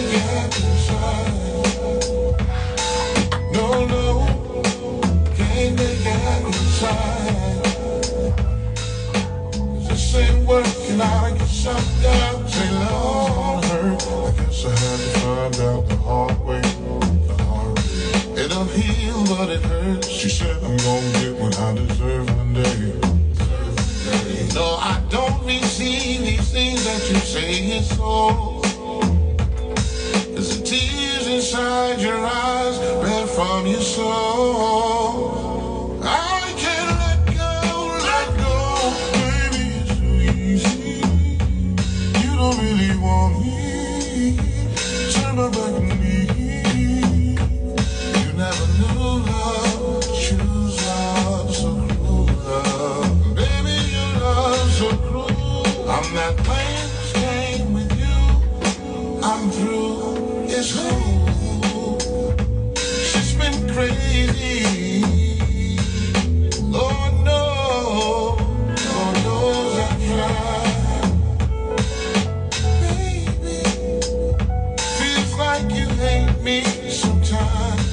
make you happy inside. No, no, can't make you happy inside. This ain't working out, I guess I'm down. Say love hurt, I guess I had to find out the hard way. The hard way. It'll heal, but it hurts. She said I'm gonna get what I deserve one day. No, I don't receive these things that you say is so. Cause the tears inside your eyes ran from your soul. I can't let go, baby, it's too easy. You don't really want me, turn my back on me. You never knew love, choose love, so cruel love. Baby, your love's so cruel. I'm not playing this game with you, I'm through, it's cool. She's been crazy, Lord knows, Lord knows I tried. Baby, feels like you hate me sometimes.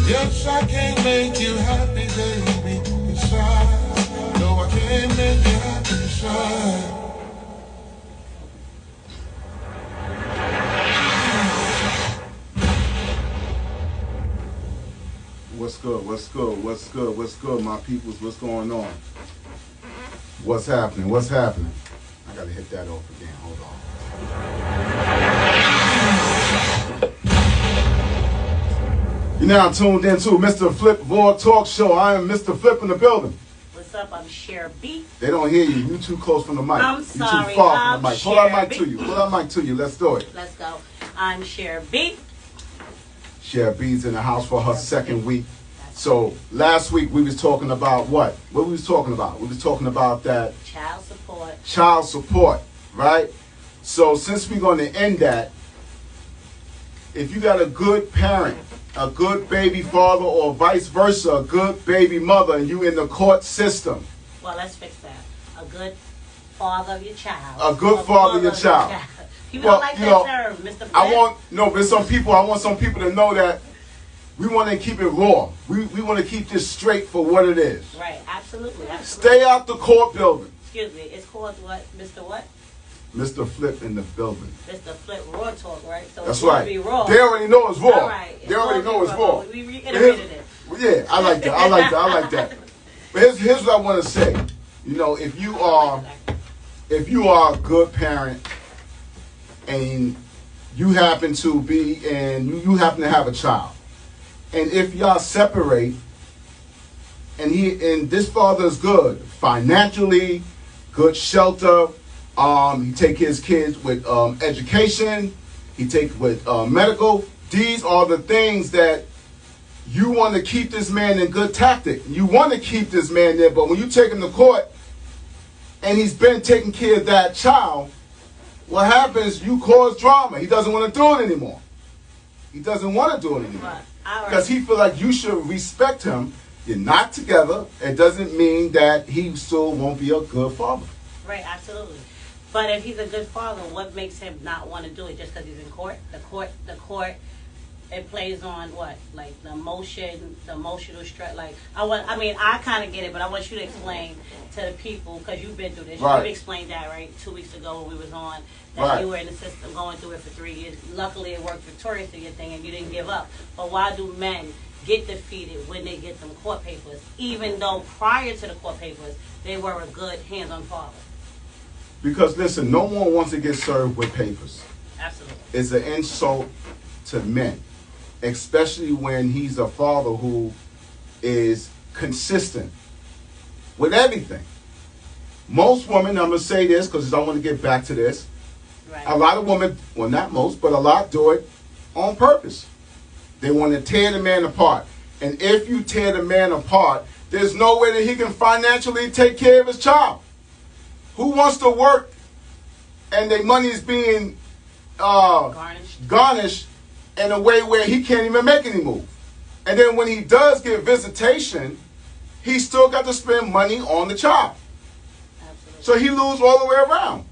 Yes, I can't make you happy, baby, inside. No, I can't make you happy inside. What's good? What's good? What's good? What's good, my peoples? What's going on? What's happening? What's happening? I gotta hit that off again. Hold on. You're now tuned into Mr. Flip Raw Talk Show. I am Mr. Flip in the building. What's up? I'm Cher B. They don't hear you. You too close from the mic. I'm sorry. You too far I'm from the mic. Pull Cher that mic B. to you. Pull that mic to you. Let's do it. Let's go. I'm Cher B. Cher B's in the house for her second week. So last week we was talking about what? What we was talking about? We was talking about that Child support. child support, right? So since we're going to end that, if you got a good parent, a good baby father, or vice versa, a good baby mother, and you in the court system, Well, let's fix that. A good father of your child. a good father of your child. People Well, don't like you that know, term, Mr. Flip. I want some people to know that we want to keep it raw. We want to keep this straight for what it is. Right, absolutely. Stay out the court building. Excuse me, it's called what? Mr. What? Mr. Flip in the building. Mr. Flip Raw Talk, right? So That's it's gonna right. be raw. They already know it's raw. All right. They already know it's raw. We reiterated it. Yeah, I like that. I like that. I like that. But here's what I want to say. You know, if you are a good parent and you happen to be and you happen to have a child, and if y'all separate, and this father is good financially, good shelter, he take his kids with education, he take with medical. These are the things that you want to keep this man in good tactic. You want to keep this man there, but when you take him to court and he's been taking care of that child, what happens, you cause drama. He doesn't want to do it anymore. He doesn't want to do it anymore. Because he feel like you should respect him. You're not together. It doesn't mean that he still won't be a good father. Right, absolutely. But if he's a good father, what makes him not want to do it just because he's in court? The court, it plays on what? Like the emotional stress. Like, I kind of get it, but I want you to explain to the people, because you've been through this. Right. You explained that, right, 2 weeks ago when we was on, that Right. you were in the system going through it for 3 years. Luckily, it worked victoriously, your thing, and you didn't give up. But why do men get defeated when they get them court papers, even though prior to the court papers, they were a good hands-on father? Because listen, no one wants to get served with papers. Absolutely. It's an insult to men, especially when he's a father who is consistent with everything. Most women, I'm going to say this because I want to get back to this. Right. A lot of women, well, not most, but a lot do it on purpose. They want to tear the man apart. And if you tear the man apart, there's no way that he can financially take care of his child. Who wants to work and their money is being garnished in a way where he can't even make any move? And then when he does get visitation, he still got to spend money on the child. Absolutely. So he loses all the way around.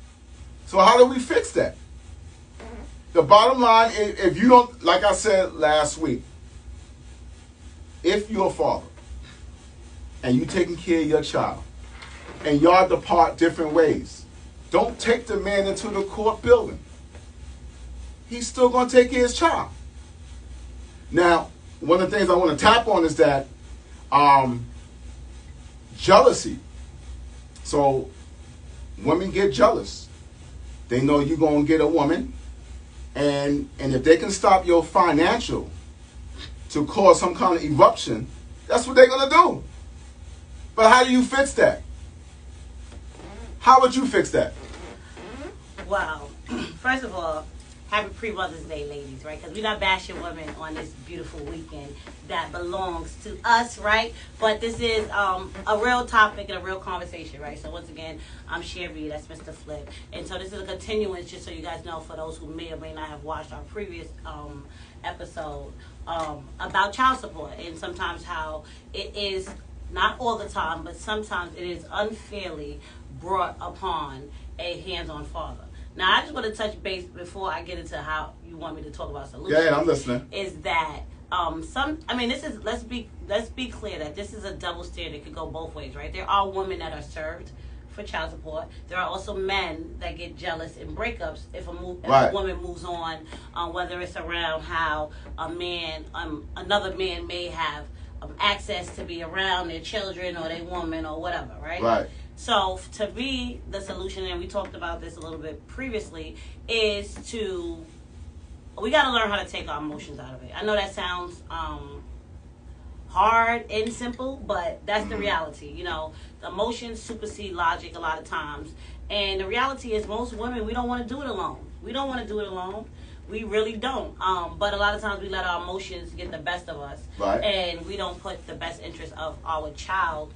So how do we fix that? The bottom line is, if you don't, like I said last week, if you're a father and you taking care of your child and y'all depart different ways, don't take the man into the court building. He's still going to take care of his child. Now, one of the things I want to tap on is that jealousy. So women get jealous. They know you're going to get a woman. And if they can stop your financial to cause some kind of eruption, that's what they're going to do. But how do you fix that? How would you fix that? Wow. First of all, happy pre-Mother's Day, ladies, right? Because we're not bashing women on this beautiful weekend that belongs to us, right? But this is a real topic and a real conversation, right? So once again, I'm Sherry, that's Mr. Flip. And so this is a continuance, just so you guys know, for those who may or may not have watched our previous episode about child support, and sometimes how it is, not all the time, but sometimes it is unfairly brought upon a hands-on father. Now, I just want to touch base before I get into how you want me to talk about solutions. Yeah, I'm listening. Is that this is let's be clear that this is a double standard. It could go both ways, right? There are women that are served for child support. There are also men that get jealous in breakups if a woman moves on, whether it's around how a man, another man may have access to be around their children or their woman or whatever, right? Right. So to me, the solution, and we talked about this a little bit previously, is we got to learn how to take our emotions out of it. I know that sounds hard and simple, but that's the reality. You know, the emotions supersede logic a lot of times. And the reality is most women, we don't want to do it alone. We don't want to do it alone. We really don't. But a lot of times we let our emotions get the best of us. Right. And we don't put the best interest of our child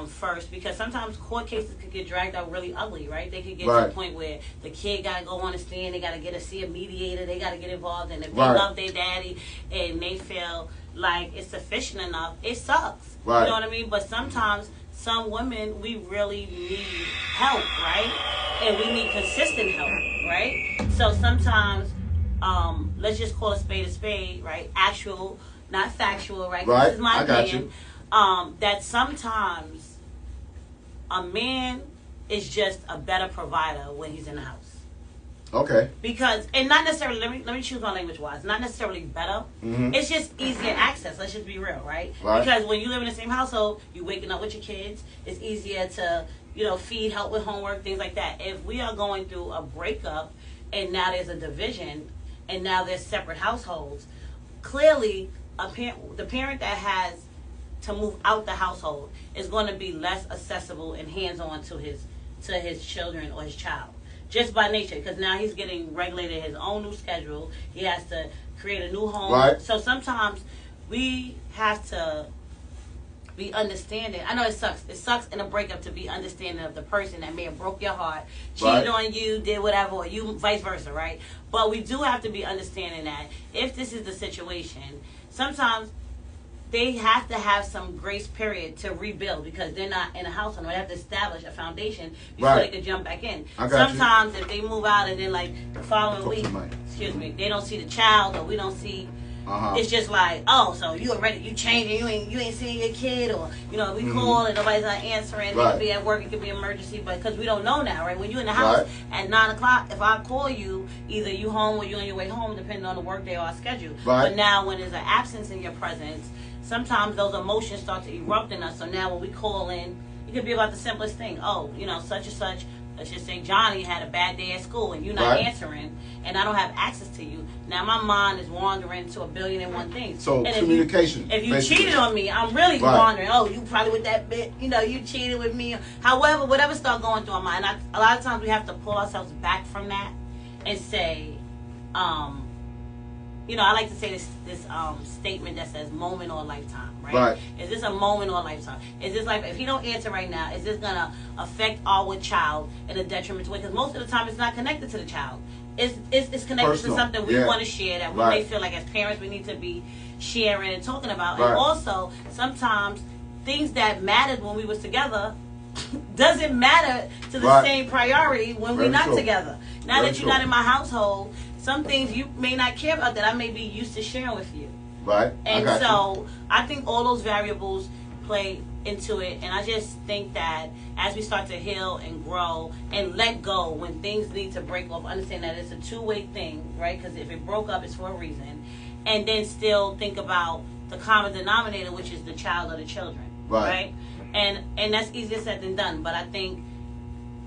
first, because sometimes court cases could get dragged out really ugly, right? They could get to the point where the kid got to go on the stand, they got to see a mediator, they got to get involved, and if they love their daddy and they feel like it's sufficient enough, it sucks. Right. You know what I mean? But sometimes some women, we really need help, right? And we need consistent help, right? So sometimes, let's just call a spade, right? Actual, not factual, right? Right. This is my opinion. You. That sometimes a man is just a better provider when he's in the house. Okay. Because, and not necessarily, let me choose my language wise, not necessarily better. Mm-hmm. It's just easier access. Let's just be real, right? Because when you live in the same household, you're waking up with your kids. It's easier to, feed, help with homework, things like that. If we are going through a breakup and now there's a division and now there's separate households, clearly the parent that has to move out the household is going to be less accessible and hands-on to his children or his child, just by nature, because now he's getting regulated his own new schedule. He has to create a new home. Right. So sometimes we have to be understanding. I know it sucks. It sucks in a breakup to be understanding of the person that may have broke your heart, cheated on you, did whatever, or you vice versa, right? But we do have to be understanding that if this is the situation, sometimes they have to have some grace period to rebuild, because they're not in a house anymore. They have to establish a foundation before they can jump back in. Sometimes if they move out and then like the following week, they don't see the child, or we don't see. It's just like, oh, so you already changing, you ain't seeing your kid, or we call and nobody's not answering. It could be at work, it could be an emergency, but because we don't know now, right? When you're in the house at 9:00, if I call you, either you home or you on your way home, depending on the work day or our schedule. Right. But now when there's an absence in your presence, sometimes those emotions start to erupt in us. So now when we call in, it could be about the simplest thing. Oh, such and such, let's just say Johnny had a bad day at school and you're not answering, and I don't have access to you. Now my mind is wandering to 1,000,000,001 things. So and communication. If you cheated on me, I'm really wondering, oh, you probably with that bit, you cheated with me. However, whatever start going through our mind, a lot of times we have to pull ourselves back from that and say, I like to say this statement that says moment or lifetime, right? Is this a moment or a lifetime? Is this like, if he don't answer right now, is this going to affect our child in a detrimental way? Because most of the time it's not connected to the child. It's connected to something we want to share, that we may feel like as parents we need to be sharing and talking about. And also, sometimes things that mattered when we was together doesn't matter to the same priority when we're not together. Now that you're not in my household, some things you may not care about that I may be used to sharing with you. Right. And I got so I think all those variables play into it, and I just think that as we start to heal and grow and let go when things need to break off, understand that it's a two-way thing, right? Because if it broke up, it's for a reason. And then still think about the common denominator, which is the child or the children, right? And that's easier said than done. But I think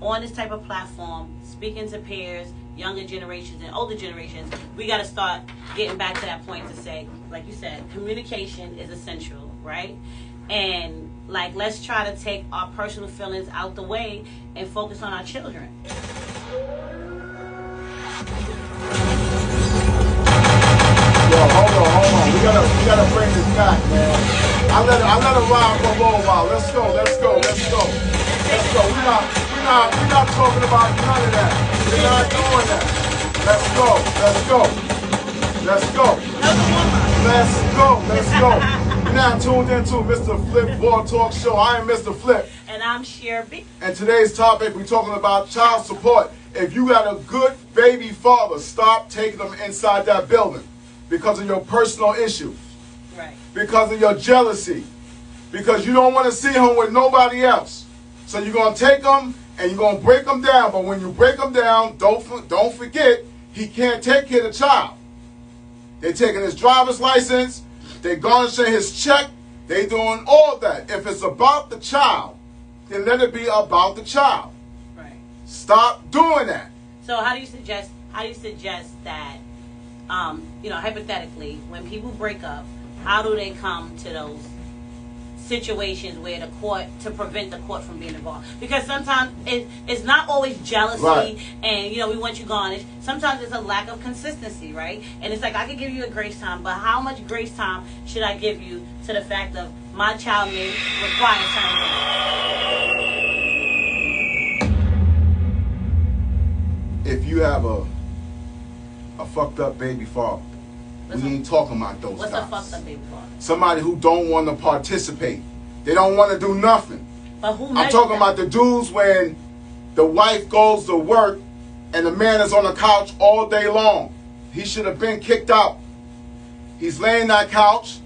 on this type of platform, speaking to peers, younger generations and older generations, we got to start getting back to that point to say, like you said, communication is essential, right? And like, let's try to take our personal feelings out the way and focus on our children. Yo, hold on. We gotta bring this back, man. I let it ride for a little while. Let's go. We're not talking about none of that. We're not doing that. Let's go. You're now tuned into Mr. Flip Raw Talk Show. I am Mr. Flip. And I'm Cher B. And today's topic, we're talking about child support. If you got a good baby father, stop taking them inside that building because of your personal issues. Right. Because of your jealousy. Because you don't want to see him with nobody else. So you're going to take him and you're going to break him down. But when you break him down, don't forget, he can't take care of the child. They're taking his driver's license. They're garnishing his check. They're doing all that. If it's about the child, then let it be about the child. Right. Stop doing that. So how do you suggest that, hypothetically, when people break up, how do they come to those situations where the court, to prevent the court from being involved? Because sometimes it's not always jealousy, right, and we want you garnished. Sometimes it's a lack of consistency, right? And it's like, I could give you a grace time, but how much grace time should I give you to the fact of my child may require something? If you have a fucked up baby father, we ain't talking about those guys. What's a fucked up baby father? Somebody who don't want to participate. They don't want to do nothing. But who? I'm talking about the dudes when the wife goes to work and the man is on the couch all day long. He should have been kicked out. He's laying that couch.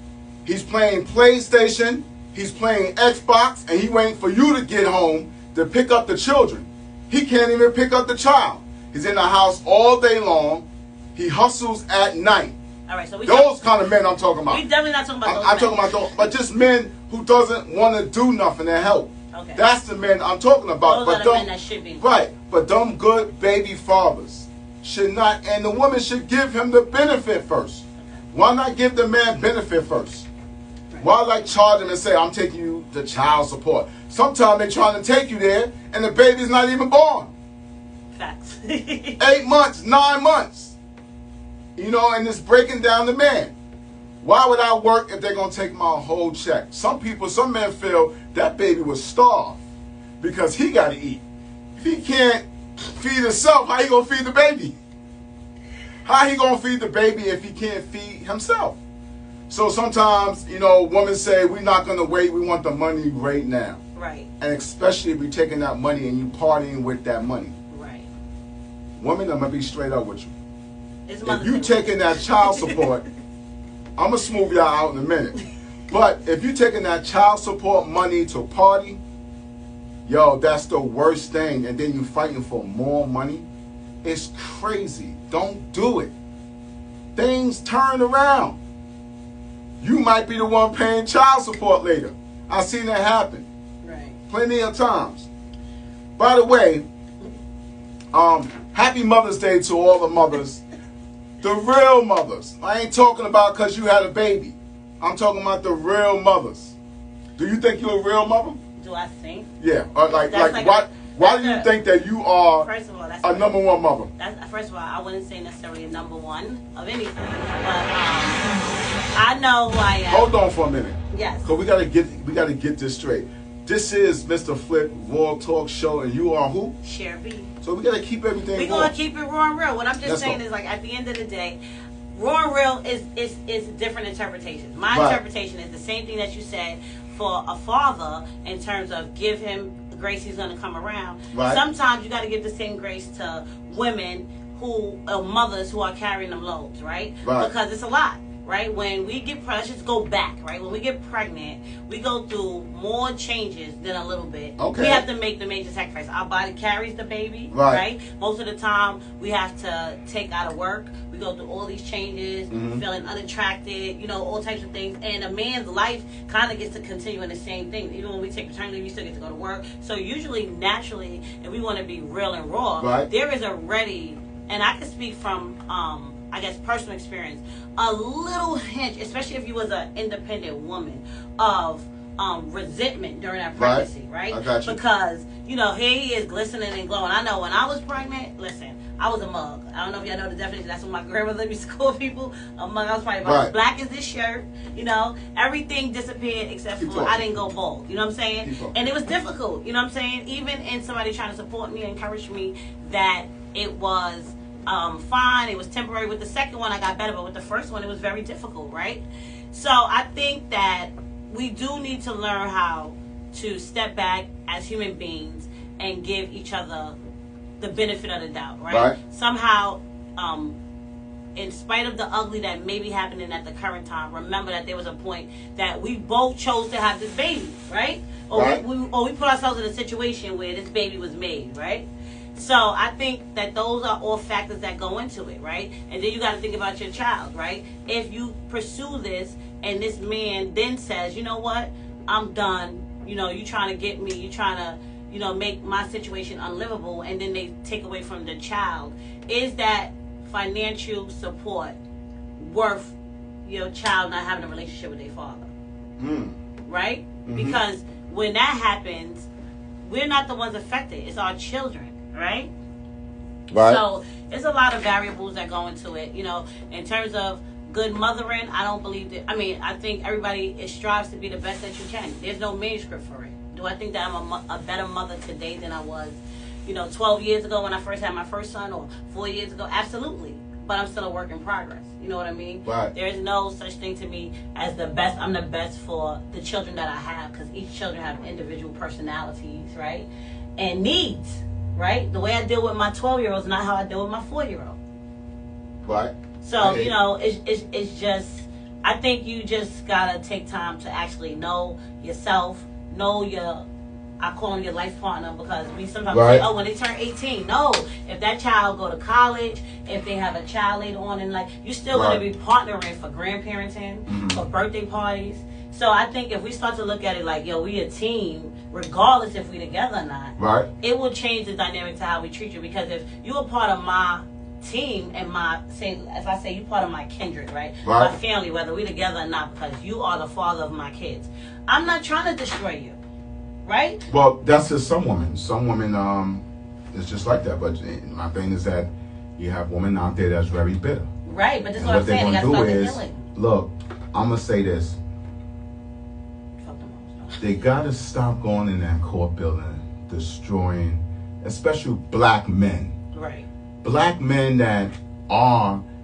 He's playing PlayStation. He's playing Xbox, and he waiting for you to get home to pick up the children. He can't even pick up the child. He's in the house all day long. He hustles at night. All right, so those kind of men I'm talking about. We definitely not talking about those. I'm talking about those, but just men who doesn't want to do nothing and help. Okay. That's the men I'm talking about. Those are the men that should be. Right, but them good baby fathers should not, and the woman should give him the benefit first. Okay. Why not give the man benefit first? Right. Why like charge him and say, I'm taking you to child support? Sometimes they're trying to take you there and the baby's not even born. Facts. 8 months, 9 months. And it's breaking down the man. Why would I work if they're going to take my whole check? Some men feel that baby was starved because he got to eat. If he can't feed himself, how he going to feed the baby? How he going to feed the baby if he can't feed himself? So sometimes, women say, we're not going to wait. We want the money right now. Right. And especially if you're taking that money and you partying with that money. Right. Women, I'm going to be straight up with you. If you taking that child support, I'm going to smooth y'all out in a minute. But if you taking that child support money to party, yo, that's the worst thing. And then you fighting for more money. It's crazy. Don't do it. Things turn around. You might be the one paying child support later. I've seen that happen. Right. Plenty of times. By the way, happy Mother's Day to all the mothers. The real mothers. I ain't talking about because you had a baby. I'm talking about the real mothers. Do you think you're a real mother? Do I think? Yeah. Why do you think that you are first of all, that's a number one mother? First of all, I wouldn't say necessarily a number one of anything. But I know who I am. Hold on for a minute. Yes. Because we gotta get this straight. This is Mr. Flip Raw Talk Show, and you are who? Cher B. So we gotta keep everything. We're gonna keep it raw and real. What I'm just saying is, like, at the end of the day, raw and real is different interpretations. My interpretation is the same thing that you said for a father in terms of give him the grace, he's gonna come around. Right. Sometimes you got to give the same grace to women mothers who are carrying them loads, right? Right. Because it's a lot, right? When we get pregnant, let's just go back, right? When we get pregnant, we go through more changes than a little bit. Okay. We have to make the major sacrifice. Our body carries the baby, Right. right? Most of the time, we have to take out of work. We go through all these changes, feeling unattracted, you know, all types of things. And a man's life kind of gets to continue in the same thing. Even when we take paternity leave, we still get to go to work. So usually, naturally, if we want to be real and raw, Right. there is already, and I can speak from, I guess, personal experience, a little hint, especially if you was an independent woman, of resentment during that pregnancy, right? I got you. Because, you know, here he is glistening and glowing. I know when I was pregnant, listen, I was a mug. I don't know if y'all know the definition. That's what my grandmother used to call people. A mug. I was probably about Right. as black as this shirt. You know, everything disappeared except Keep for talking. I didn't go bald. You know what I'm saying? Keep talking. And it was difficult. You know what I'm saying? Even in somebody trying to support me and encourage me that it was fine. It was temporary. With the second one, I got better. But with the first one, it was very difficult, right? So I think that we do need to learn how to step back as human beings and give each other the benefit of the doubt, right? Right. Somehow, in spite of the ugly that may be happening at the current time, remember that there was a point that we both chose to have this baby, right? Or Right. we put ourselves in a situation where this baby was made, right? So I think that those are all factors that go into it, right? And then you got to think about your child, right? If you pursue this and this man then says, you know what, I'm done, you know, you trying to get me, you trying to, you know, make my situation unlivable, and then they take away from the child, is that financial support worth your child not having a relationship with their father? Right? Because when that happens, we're not the ones affected. It's our children, right? Right. So there's a lot of variables that go into it. You know, in terms of good mothering, I don't believe that. I mean, I think everybody strives to be the best that you can. There's no manuscript for it. Do I think that I'm a better mother today than I was, you know, 12 years ago when I first had my first son, or 4 years ago? Absolutely. But I'm still a work in progress. You know what I mean? Right. There's no such thing to me as the best. I'm the best for the children that I have, because each children have individual personalities, right? And needs, right? The way I deal with my 12-year-old is not how I deal with my 4-year-old. Right. So, you know, it's just, I think you just gotta take time to actually know yourself, know your, I call them your life partner, because we sometimes Right. say, oh, when they turn 18. No, if that child go to college, if they have a child later on in life, you're still Right. going to be partnering for grandparenting, for birthday parties. So I think if we start to look at it like, yo, we a team, regardless if we together or not, Right. it will change the dynamic to how we treat you. Because if you're a part of my team and if I say you part of my kindred, right? Right. My family, whether we together or not, because you are the father of my kids, I'm not trying to destroy you, right? Well, that's just some women. Some women, it's just like that. But my thing is that you have women out there that's very bitter. Right, but this is And what I'm they're saying. They got to gonna start do the is, healing. look, I'm gonna say this. Fuck them all. They gotta stop going in that court building, destroying, especially black men. Right. Black men that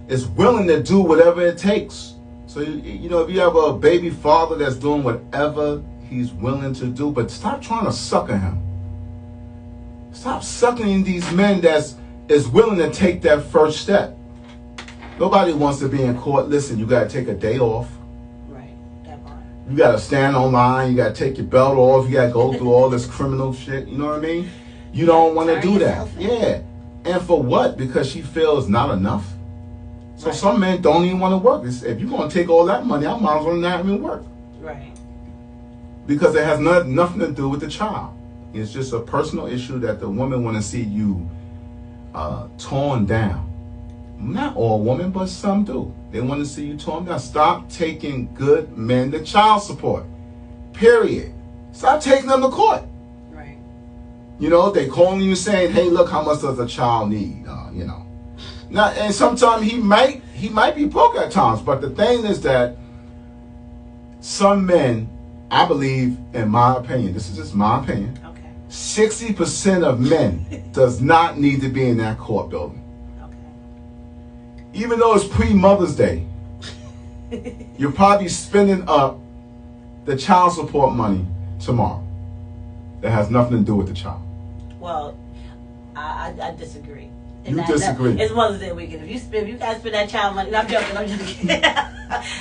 is willing to do whatever it takes. So you know, if you have a baby father that's doing whatever he's willing to do, but stop trying to sucker him. Stop sucking these men that's willing to take that first step. Nobody wants to be in court. Listen, you gotta take a day off. Right. That part. You gotta stand online. You gotta take your belt off. You gotta go through all this criminal shit. You know what I mean? You don't want to Turn do that. yourself in. Yeah. And for what? Because she feels not enough. So Right. some men don't even want to work. If you're gonna take all that money, I might as well not even work. Right. Because it has nothing to do with the child. It's just a personal issue that the women want to see you torn down. Not all women, but some do. They want to see you torn down. Stop taking good men to child support. Period. Stop taking them to court. Right. You know, they calling you saying, "Hey, look, how much does a child need?" You know. Now, and sometimes he might be broke at times, but the thing is that some men, I believe, in my opinion, this is just my opinion, Okay. 60% of men does not need to be in that court building. Okay. Even though it's pre-Mother's Day, you're probably spending up the child support money tomorrow. That has nothing to do with the child. Well, I disagree. You disagree. It's Mother's Day weekend. If you guys spend that child money, no, I'm joking.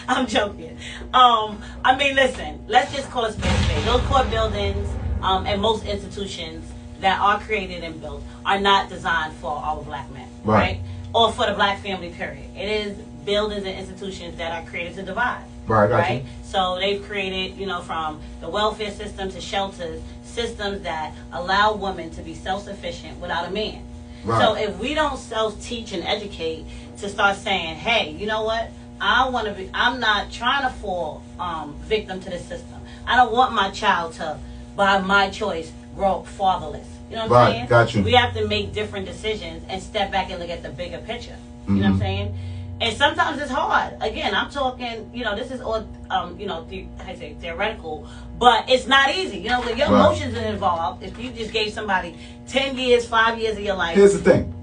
I'm joking. I mean, listen. Let's just call it space. Those court buildings and most institutions that are created and built are not designed for our black men, right? Or for the black family. Period. It is buildings and institutions that are created to divide. Right? So they've created, from the welfare system to shelters, systems that allow women to be self-sufficient without a man. Right. So if we don't self-teach and educate to start saying, hey, you know what? I'm not trying to fall victim to the system. I don't want my child to, by my choice, grow up fatherless. You know what I'm saying? Got you. We have to make different decisions and step back and look at the bigger picture. You know what I'm saying? And sometimes it's hard. Again, I'm talking, this is all, theoretical, but it's not easy. When your emotions are involved, if you just gave somebody 10 years, 5 years of your life. Here's the thing.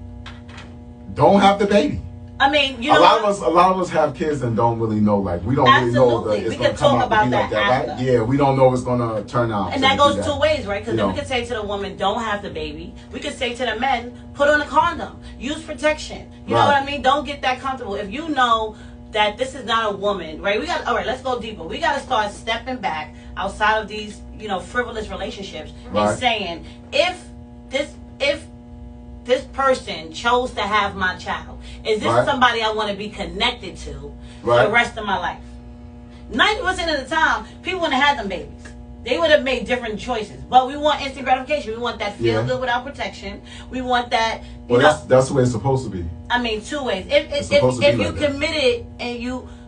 Don't have the baby. I mean, a lot of us have kids and don't really know. Like, we don't really know that it's going to come out to be like that, right? Yeah, we don't know it's going to turn out. And that goes two ways, right? Because then we could say to the woman, don't have the baby. We could say to the men, put on a condom, use protection. You know what I mean? Don't get that comfortable. If you know that this is not a woman, right? All right, let's go deeper. We got to start stepping back outside of these, frivolous relationships and saying, if this person chose to have my child, is this somebody I want to be connected to for the rest of my life? 90% of the time, people wouldn't have had them babies. They would have made different choices. But we want instant gratification. We want that feel good without protection. We want that. That's the way it's supposed to be. I mean, two ways. If you committed and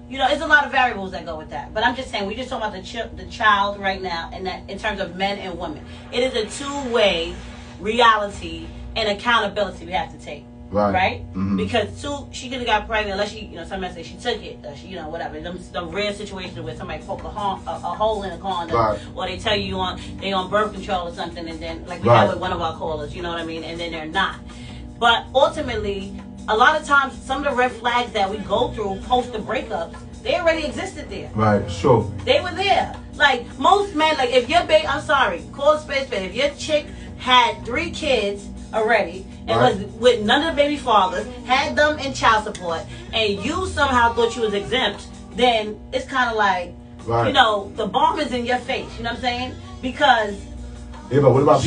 it's a lot of variables that go with that. But I'm just saying, we're just talking about the child right now, and that in terms of men and women, it is a two-way reality and accountability we have to take. Right? Mm-hmm. Because she could have got pregnant unless somebody say she took it, whatever. Some rare situations where somebody poke a hole in a condom, or they tell you they on birth control or something, and then like we had with one of our callers, you know what I mean, and then they're not. But ultimately, a lot of times, some of the red flags that we go through post the breakups, they already existed there. Right, sure. They were there. Like most men, like if your I'm sorry, call it space, if your chick had 3 kids already and was with none of the baby fathers, had them in child support, and you somehow thought you was exempt, then it's kind of like, the bomb is in your face. You know what I'm saying? Because but what about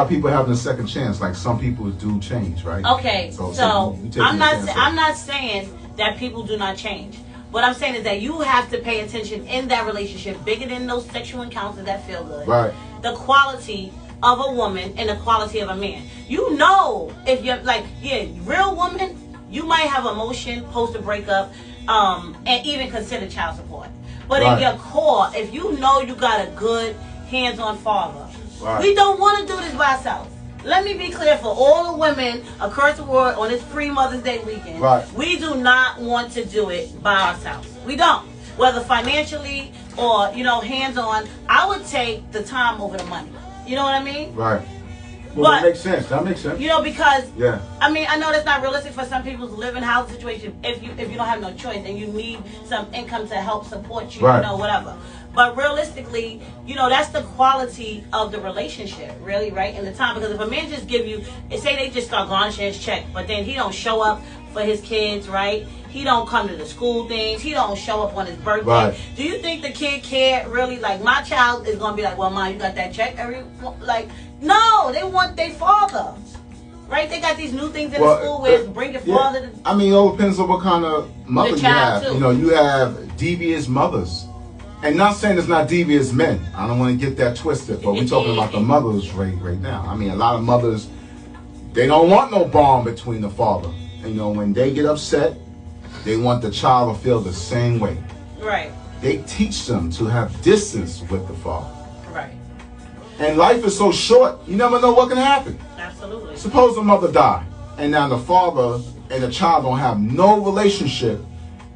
people having a second chance? Like, some people do change, right? Okay, so I'm not saying that people do not change. What I'm saying is that you have to pay attention in that relationship, bigger than those sexual encounters that feel good. Right. The quality of a woman and the quality of a man. If you're real woman, you might have emotion post a breakup, and even consider child support. But in your core, if you got a good hands-on father, we don't want to do this by ourselves. Let me be clear for all the women across the world on this pre-Mother's Day weekend. We do not want to do it by ourselves. We don't. Whether financially or, hands-on, I would take the time over the money. You know what I mean? Right. Well, that makes sense. Because I mean, I know that's not realistic for some people to live in house situation if you don't have no choice and you need some income to help support you, whatever. But realistically, that's the quality of the relationship, really, right? In the time, because if a man just give you, say they just start garnishing his check, but then he don't show up for his kids, right? He don't come to the school things. He don't show up on his birthday. Do you think the kid care really? Like, my child is gonna be like, well, Mom, you got that check no, they want their father, right? They got these new things in the school where it's bring your father. I mean, it all depends on what kind of mother you have. Too. You have devious mothers, and not saying it's not devious men. I don't want to get that twisted, but we're talking about the mothers right now. I mean, a lot of mothers, they don't want no bond between the father. When they get upset, they want the child to feel the same way. Right. They teach them to have distance with the father. Right. And life is so short, you never know what can happen. Absolutely. Suppose the mother die, and now the father and the child don't have no relationship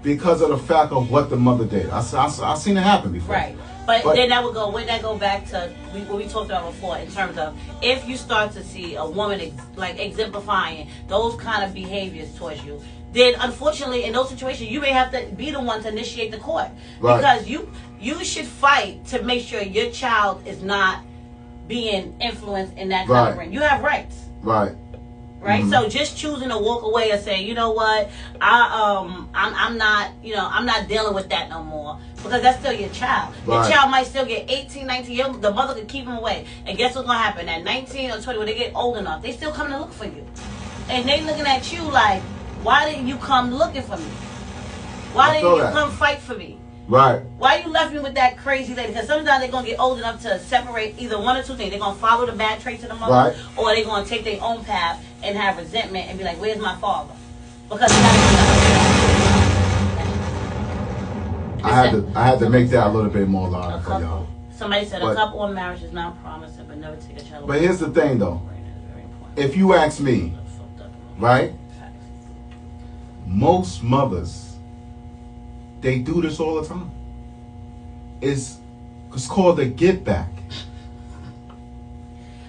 because of the fact of what the mother did. I've seen it happen before. Right. But then that would go back to what we talked about before in terms of if you start to see a woman exemplifying those kind of behaviors towards you, then unfortunately in those situations you may have to be the one to initiate the court. Because you should fight to make sure your child is not being influenced in that kind of ring. You have rights. Right. right? So just choosing to walk away and say, you know what, I'm not, I'm not dealing with that no more, because that's still your child. Your child might still get 18, 19 years. The mother could keep them away, and guess what's gonna happen? At 19 or 20, when they get old enough, they still coming to look for you, and they looking at you like, why didn't you come looking for me? Why didn't you come fight for me? Right. Why you left me with that crazy lady? Because sometimes they're going to get old enough to separate either one or two things. They're going to follow the bad traits of the mother, right, or they're going to take their own path and have resentment and be like, where's my father? Because I had to make that a little bit more loud for y'all. Somebody said a couple of marriage is not promising, but never take a child away. But here's the thing, though. If you ask me, right, most mothers, they do this all the time. It's called a get back.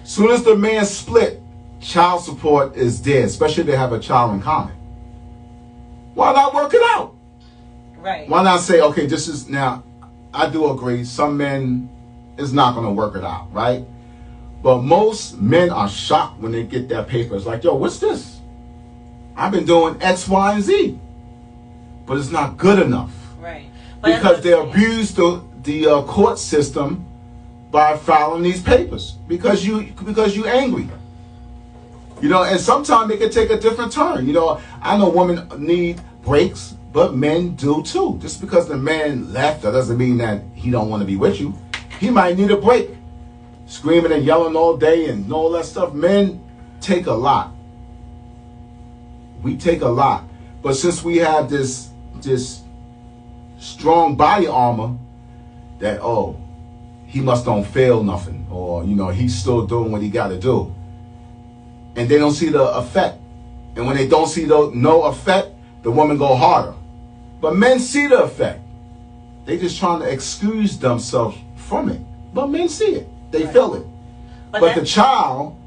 Soon as the man split, child support is dead, especially if they have a child in common. Why not work it out? Right. Why not say, okay, this is, now, I do agree, some men is not going to work it out, right? But most men are shocked when they get that paper. It's like, yo, what's this? I've been doing X, Y, and Z. But it's not good enough. Right. Because they abuse the court system by filing these papers. Because you angry. And sometimes it can take a different turn. I know women need breaks, but men do too. Just because the man left, that doesn't mean that he don't want to be with you. He might need a break. Screaming and yelling all day and all that stuff. Men take a lot. We take a lot. But since we have this strong body armor that, he must don't fail nothing, or he's still doing what he got to do, and they don't see the effect, and when they don't see no effect, the woman go harder. But men see the effect. They just trying to excuse themselves from it, but men see it. They feel it. But the child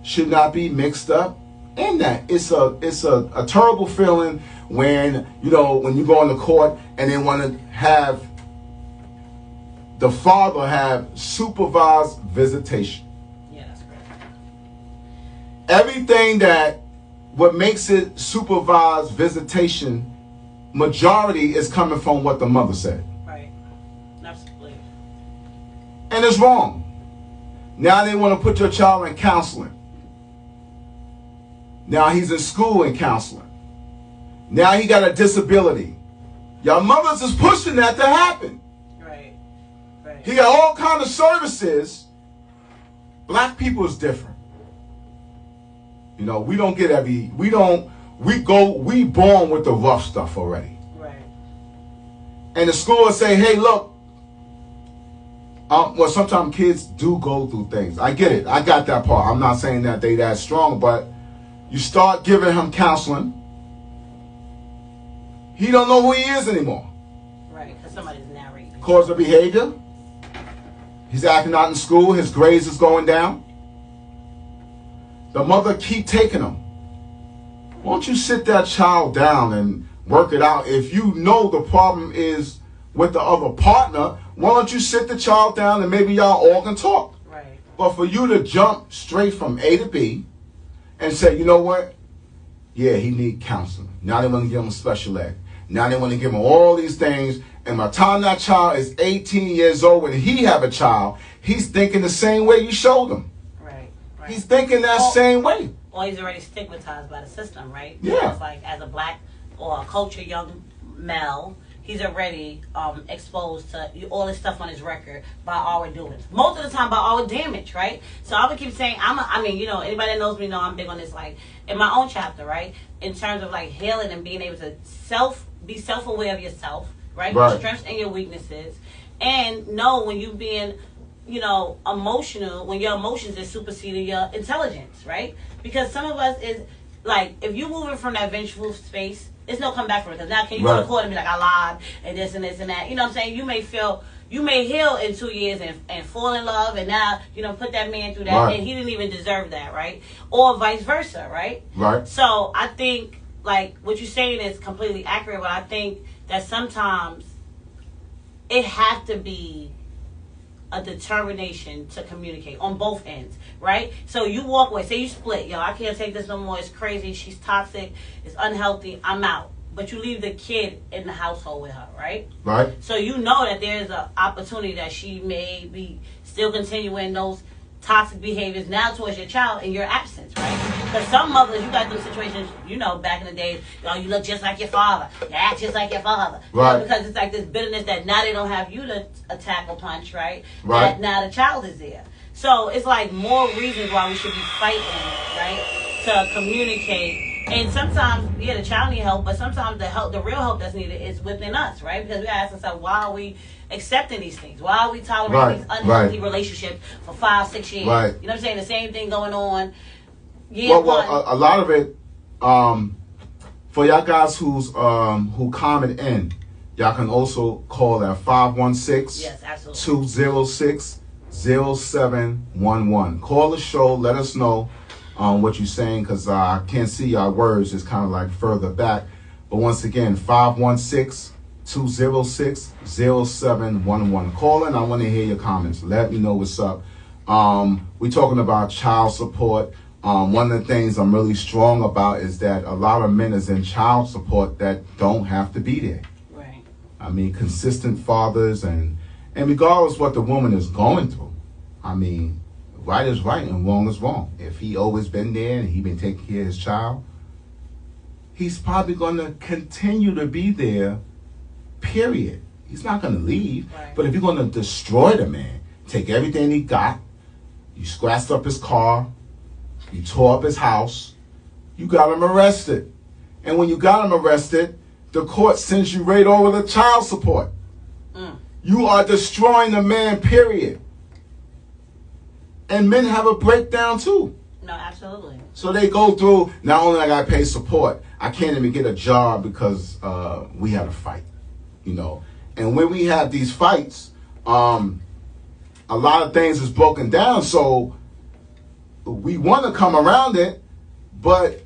should not be mixed up in that. It's a terrible feeling when you go into court and they want to have the father have supervised visitation. Yeah, that's correct. Everything what makes it supervised visitation, majority is coming from what the mother said. Right. Absolutely. And it's wrong. Now they want to put your child in counseling. Now he's in school in counseling. Now he got a disability. Y'all mothers is pushing that to happen. Right. Right. He got all kind of services. Black people is different. We don't get we born with the rough stuff already. Right. And the school will say, hey, look, well, sometimes kids do go through things. I get it. I got that part. I'm not saying that they that strong, but you start giving him counseling. He don't know who he is anymore. Right, because somebody's narrating. Cause of behavior. He's acting out in school. His grades is going down. The mother keep taking him. Won't you sit that child down and work it out? If you know the problem is with the other partner, why don't you sit the child down and maybe y'all all can talk? Right. But for you to jump straight from A to B and say, you know what? Yeah, he need counseling. Now they want to give him special ed. Now they want to give him all these things. And by the time that child is 18 years old, when he have a child, he's thinking the same way you showed him. Right. He's thinking that same way. Or he's already stigmatized by the system, right? Yeah. So it's like as a black or a cultured young male, he's already exposed to all this stuff on his record by our doings. Most of the time by our damage, right? So I would keep saying, anybody that knows me know I'm big on this, like, in my own chapter, right? In terms of, like, healing and being able to be self-aware of yourself, right? Your strengths and your weaknesses. And know when you being, emotional, when your emotions is superseding your intelligence, right? Because some of us is, like, if you're moving from that vengeful space, there's no come back from it. Because now can you go to court and be like, I lied, and this and this and that. You know what I'm saying? You may heal in 2 years and fall in love, and now, put that man through that, and he didn't even deserve that, right? Or vice versa, right? Right. So I think, like, what you're saying is completely accurate, but I think that sometimes it has to be a determination to communicate on both ends, right? So you walk away, say you split, yo, I can't take this no more, it's crazy, she's toxic, it's unhealthy, I'm out. But you leave the kid in the household with her, right? Right. So you know that there's an opportunity that she may be still continuing those toxic behaviors now towards your child in your absence, right? Because some mothers, you got those situations, you know, back in the days, yo, you look just like your father, you act just like your father. Right. You know, because it's like this bitterness that now they don't have you to attack or punch, right? Right. That now the child is there. So it's like more reasons why we should be fighting, right? To communicate. And sometimes, yeah, the child need help, but sometimes the real help that's needed is within us, right? Because we ask ourselves, why are we accepting these things? Why are we tolerating these unhealthy relationships for 5-6 years? Right. You know what I'm saying? The same thing going on. Well, a lot of it, for y'all guys who comment in, y'all can also call at 516 Yes, absolutely. 206 0711. Call the show, let us know what you're saying, because I can't see your words, it's kind of like further back. But once again, 516 206 0711. Call in, I want to hear your comments. Let me know what's up. We're talking about child support. One of the things I'm really strong about is that a lot of men is in child support that don't have to be there. Right. I mean, consistent fathers, and regardless what the woman is going through, I mean, right is right and wrong is wrong. If he always been there and he been taking care of his child, he's probably going to continue to be there, period. He's not going to leave. Right. But if you're going to destroy the man, take everything he got, you scratched up his car, you tore up his house, you got him arrested. And when you got him arrested, the court sends you right over to child support. You are destroying the man, period. And men have a breakdown too. No, absolutely. So they go through, not only I got to pay support, I can't even get a job because we had a fight, you know. And when we have these fights, a lot of things is broken down. So we want to come around it, but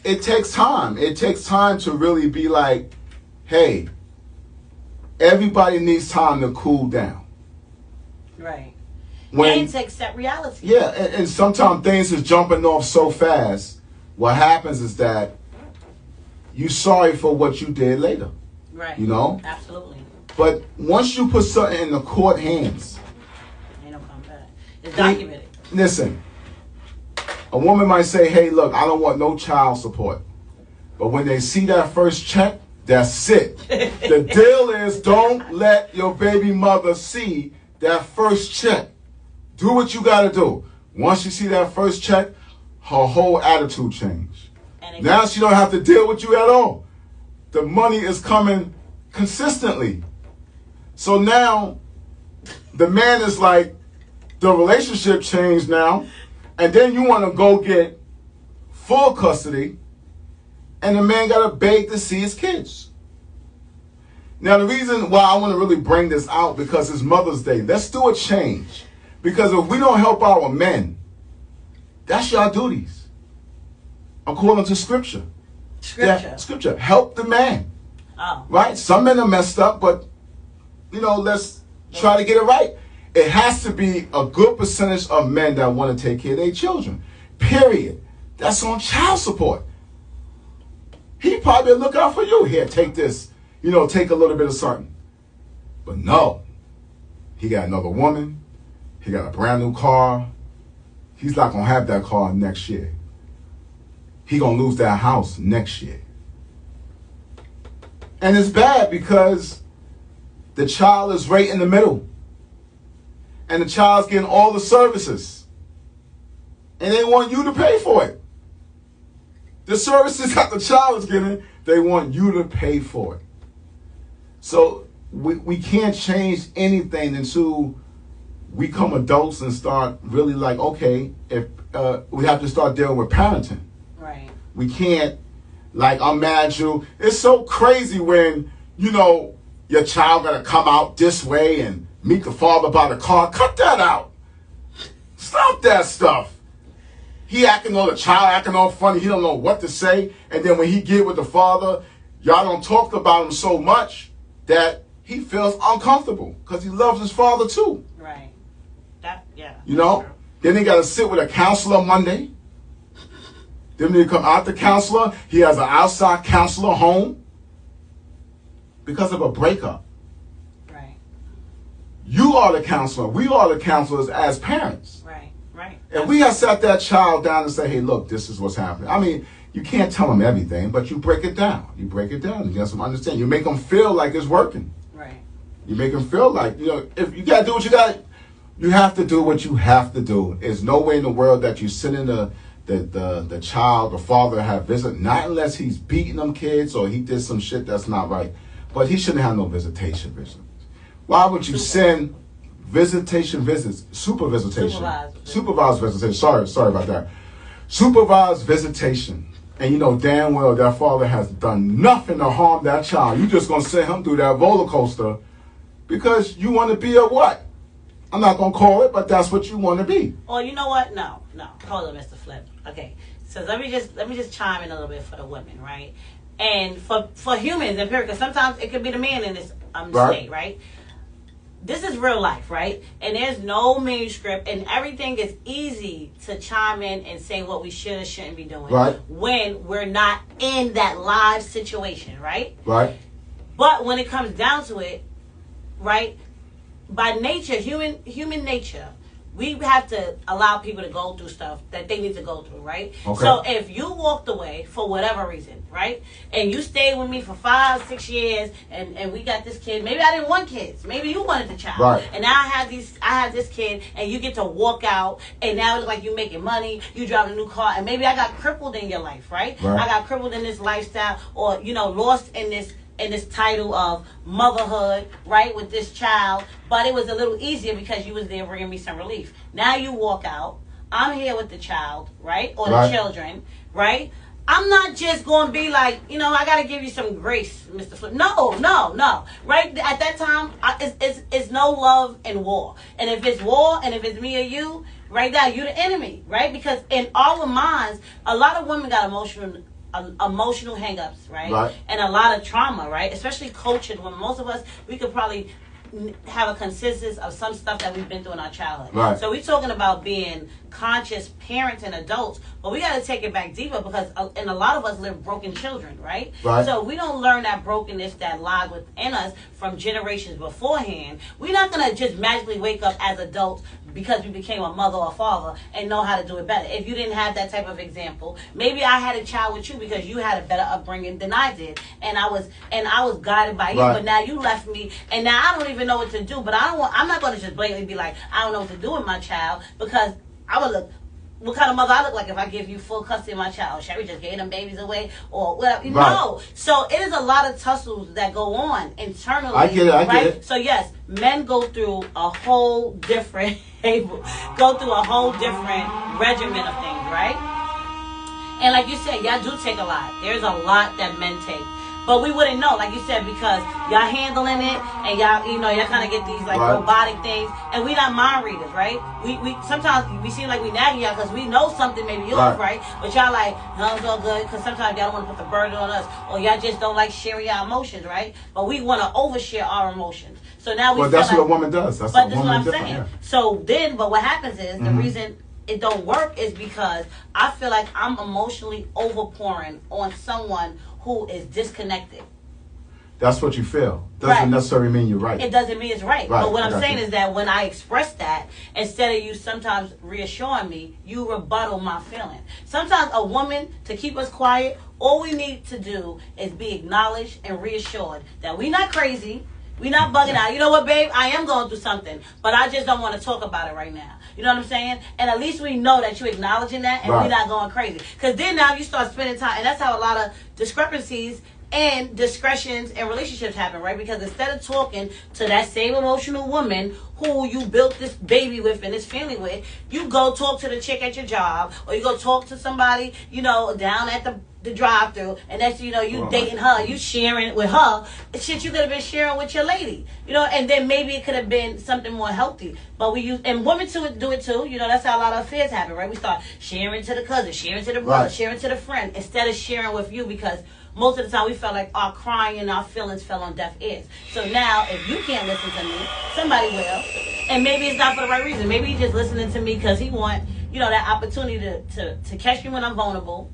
it takes time. It takes time to really be like, hey, everybody needs time to cool down. Right. When, and to accept reality. Yeah, and sometimes things is jumping off so fast. What happens is that you sorry for what you did later. Right. You know? Absolutely. But once you put something in the court hands, ain't no coming back. It's documented. Listen, a woman might say, hey, look, I don't want no child support. But when they see that first check, that's it. The deal is don't let your baby mother see that first check. Do what you got to do. Once you see that first check, her whole attitude changed. Now she don't have to deal with you at all. The money is coming consistently. So now the man is like, the relationship changed now, and then you want to go get full custody, and the man got to beg to see his kids. Now the reason why I want to really bring this out, because it's Mother's Day. Let's do a change. Because if we don't help our men, that's your duties. According to Scripture. Scripture. Help the man. Oh. Right? Some men are messed up, but, you know, let's try to get it right. It has to be a good percentage of men that want to take care of their children. Period. That's on child support. He probably look out for you. Here, take this. You know, take a little bit of something. But no. He got another woman. He got a brand new car. He's not going to have that car next year. He going to lose that house next year. And it's bad because the child is right in the middle. And the child's getting all the services. And they want you to pay for it. The services that the child is getting, they want you to pay for it. So we can't change anything until we come adults and start really like, okay, if we have to start dealing with parenting. Right. We can't, like, I'm mad at you. It's so crazy when, you know, your child got to come out this way and meet the father by the car. Cut that out. Stop that stuff. He acting all, the child acting all funny. He don't know what to say. And then when he get with the father, y'all don't talk about him so much that he feels uncomfortable because he loves his father too. Right. Yeah. You know? True. Then he got to sit with a counselor Monday. Then when he come out the counselor, he has an outside counselor home because of a breakup. Right. You are the counselor. We are the counselors as parents. Right. Right. And we have sat that child down and say, hey, look, this is what's happening. I mean, you can't tell them everything, but you break it down. You break it down. You get some understanding. You make them feel like it's working. Right. You make them feel like, if you got to do what you got, you have to do what you have to do. There's no way in the world that you send in the child, the father have visit, not unless he's beating them kids or he did some shit that's not right. But he shouldn't have no visitation visits. Why would you send visitation visits, supervised visitation, sorry about that. Supervised visitation. And you know damn well that father has done nothing to harm that child. You just gonna send him through that roller coaster because you want to be a what? I'm not gonna call it, but that's what you want to be. Oh, you know what? No. Hold on, Mr. Flip. Okay. So let me just chime in a little bit for the women, right? And for humans in period, because sometimes it could be the man in this state, right? This is real life, right? And there's no manuscript, and everything is easy to chime in and say what we should or shouldn't be doing when we're not in that live situation, right? Right. But when it comes down to it, right, by nature, human nature, we have to allow people to go through stuff that they need to go through, right? Okay. So if you walked away for whatever reason, right, and you stayed with me for 5-6 years, and we got this kid, maybe I didn't want kids, maybe you wanted the child, right? And now I have this kid, and you get to walk out, and now it's like you making money, you drive a new car, and maybe I got crippled in your life, right? I got crippled in this lifestyle, or lost in this title of motherhood, right, with this child, but it was a little easier because you was there bringing me some relief. Now you walk out, I'm here with the child, right, or the children, right? I'm not just going to be like, I got to give you some grace, Mr. Flip. No, right? At that time, it's no love in war. And if it's war, and if it's me or you, right now, you're the enemy, right? Because in our minds, a lot of women got emotional hang-ups, right? And a lot of trauma, right? Especially cultured women. Most of us, we could probably have a consensus of some stuff that we've been through in our childhood. So we're talking about being conscious parents and adults, but we got to take it back deeper because and a lot of us live broken children, right? So we don't learn that brokenness that lies within us from generations beforehand. We're not going to just magically wake up as adults because we became a mother or father and know how to do it better. If you didn't have that type of example, maybe I had a child with you because you had a better upbringing than I did, and I was guided by you. But now you left me, and now I don't even know what to do. But I'm not going to just blatantly be like, I don't know what to do with my child, because I would look. What kind of mother I look like if I give you full custody of my child? Sherry just gave them babies away or whatever. No. So it is a lot of tussles that go on internally. I get it. So yes, men go through a whole different regimen of things, right? And like you said, y'all do take a lot. There's a lot that men take. But we wouldn't know, like you said, because y'all handling it, and y'all kind of get these robotic things, and we not mind readers, right? We sometimes we seem like we nagging y'all because we know something maybe you look right, but y'all like, no, it's all good, because sometimes y'all don't want to put the burden on us, or y'all just don't like sharing your emotions, right? But we want to overshare our emotions. So now that's what a woman does. That's what I'm saying. Yeah. So then, but what happens is the reason it don't work is because I feel like I'm emotionally overpouring on someone who is disconnected. That's what you feel. Doesn't necessarily mean you're right. It doesn't mean it's right. But what I'm saying is that when I express that, instead of you sometimes reassuring me, you rebuttal my feeling. Sometimes a woman, to keep us quiet, all we need to do is be acknowledged and reassured that we're not crazy. We're not bugging out. You know what, babe? I am going through something, but I just don't want to talk about it right now. You know what I'm saying? And at least we know that you're acknowledging that, and we're not going crazy. Because then now you start spending time, and that's how a lot of discrepancies and discretions and relationships happen, right? Because instead of talking to that same emotional woman who you built this baby with and this family with, you go talk to the chick at your job, or you go talk to somebody, down at the drive-through, and that's you dating her, you sharing with her shit you could have been sharing with your lady, and then maybe it could have been something more healthy. But we use, and women do it too, that's how a lot of affairs happen, right? We start sharing to the cousin, sharing to the brother, sharing to the friend, instead of sharing with you, because most of the time we felt like our crying and our feelings fell on deaf ears. So now, if you can't listen to me, somebody will. And maybe it's not for the right reason. Maybe he's just listening to me because he want, that opportunity to catch me when I'm vulnerable,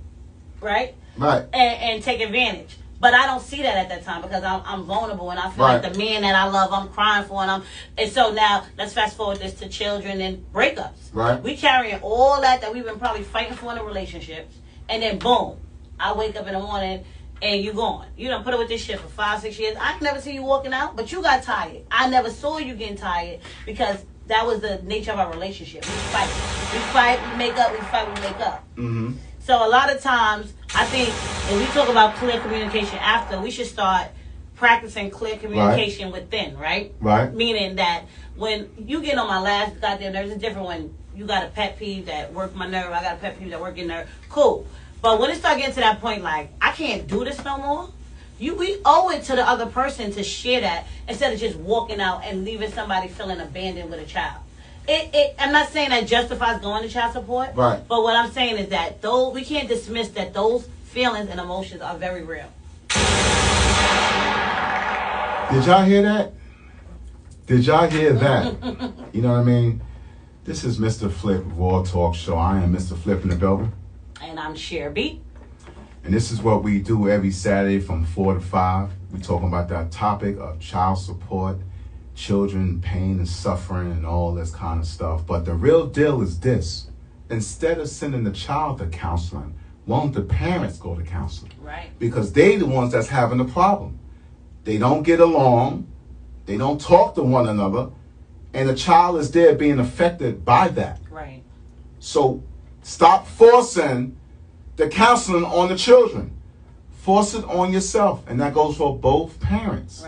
right? Right. And take advantage. But I don't see that at that time because I'm vulnerable and I feel Right. like the man that I love, I'm crying for, and so now let's fast forward this to children and breakups. Right. We carrying all that we've been probably fighting for in a relationship, and then boom, I wake up in the morning and you gone. You done put up with this shit for 5-6 years. I never see you walking out, but you got tired. I never saw you getting tired because that was the nature of our relationship. We fight, we make up, we fight, we make up. Mm-hmm. So a lot of times, I think if we talk about clear communication after, we should start practicing clear communication within, right? Right. Meaning that when you get on my last goddamn nerves, it's different when you got a pet peeve that work my nerve, I got a pet peeve that work your nerve. Cool. But when it start getting to that point, like, I can't do this no more, we owe it to the other person to share that instead of just walking out and leaving somebody feeling abandoned with a child. I'm not saying that justifies going to child support, right? But what I'm saying is that we can't dismiss that those feelings and emotions are very real. Did y'all hear that? Did y'all hear that? You know what I mean? This is Mr. Flip Raw Talk Show. I am Mr. Flip in the building. And I'm Sherby. And this is what we do every Saturday from 4 to 5. We're talking about that topic of child support, children, pain and suffering and all this kind of stuff. But the real deal is this. Instead of sending the child to counseling, why don't the parents go to counseling? Right. Because they the ones that's having the problem. They don't get along. They don't talk to one another. And the child is there being affected by that. Right. So stop forcing the counseling on the children. Force it on yourself. And that goes for both parents.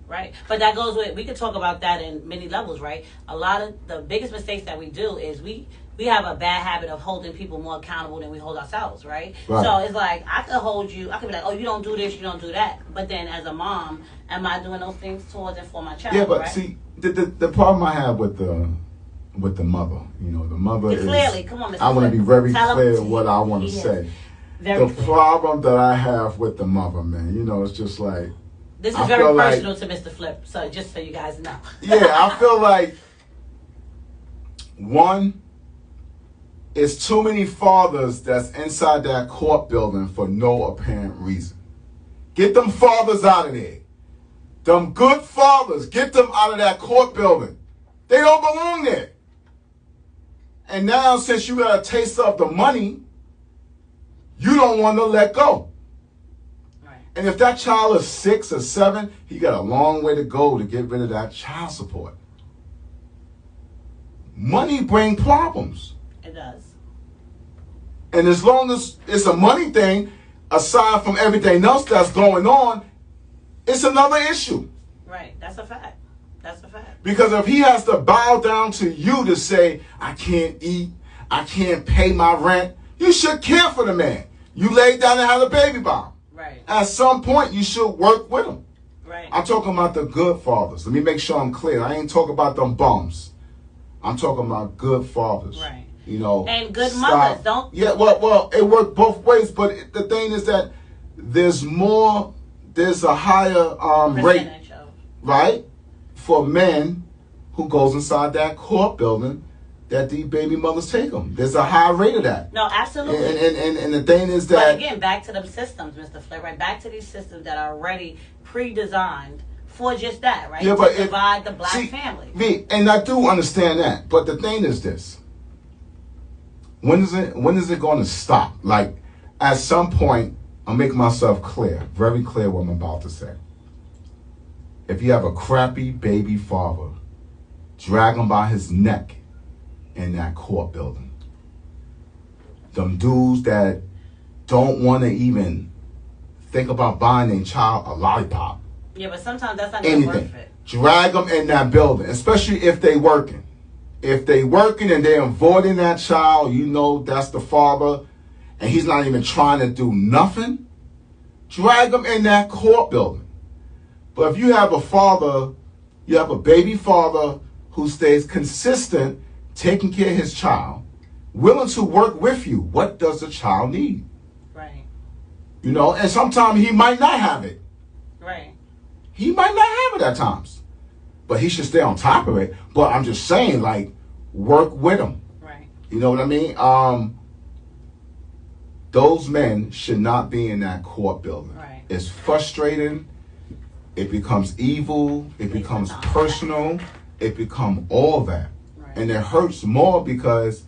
Right. But that goes with, we could talk about that in many levels, right? A lot of the biggest mistakes that we do is we have a bad habit of holding people more accountable than we hold ourselves, right? So it's like, I could hold you, I could be like, oh, you don't do this, you don't do that. But then as a mom, am I doing those things towards and for my child? Yeah, but right? see, the problem I have with the mother, the mother is... Clearly, come on, Mr. I want to be very Tell clear him. what I want to say. Very the clear. problem that I have with the mother, man, it's just like... This is I very feel personal to Mr. Flip, so just so you guys know. Yeah, I feel like, one, it's too many fathers that's inside that court building for no apparent reason. Get them fathers out of there. Them good fathers, get them out of that court building. They don't belong there. And now, since you got a taste of the money, you don't want to let go. And if that child is 6 or 7, he got a long way to go to get rid of that child support. Money brings problems. It does. And as long as it's a money thing, aside from everything else that's going on, it's another issue. Right. That's a fact. Because if he has to bow down to you to say, I can't eat, I can't pay my rent, you should care for the man. You laid down and had a baby by him. Right. At some point, you should work with him. Right. I'm talking about the good fathers. Let me make sure I'm clear. I ain't talking about them bums. I'm talking about good fathers. Right. And good mothers, don't... Yeah, well, it worked both ways, but the thing is that there's a higher rate, right, for men who goes inside that court building that the baby mothers take them. There's a high rate of that. No, absolutely. And the thing is that... But again, back to them systems, Mr. Flip, right? Back to these systems that are already pre-designed for just that, right? Yeah, but to divide the black family. And I do understand that. But the thing is this. When is it going to stop? Like, at some point, I'll make myself clear, very clear what I'm about to say. If you have a crappy baby father, drag him by his neck in that court building. Them dudes that don't want to even think about buying their child a lollipop. Yeah, but sometimes that's not even worth it. Drag them in that building, especially if they working. If they working and they're avoiding that child, that's the father, and he's not even trying to do nothing, drag them in that court building. But if you have a baby father who stays consistent, taking care of his child, willing to work with you, what does the child need? Right. You know, and sometimes he might not have it. Right. He might not have it at times. But he should stay on top of it. But I'm just saying, like, work with him. Right. You know what I mean? Those men should not be in that court building. Right. It's frustrating. It becomes evil. It becomes personal. It becomes all that. Right. And it hurts more because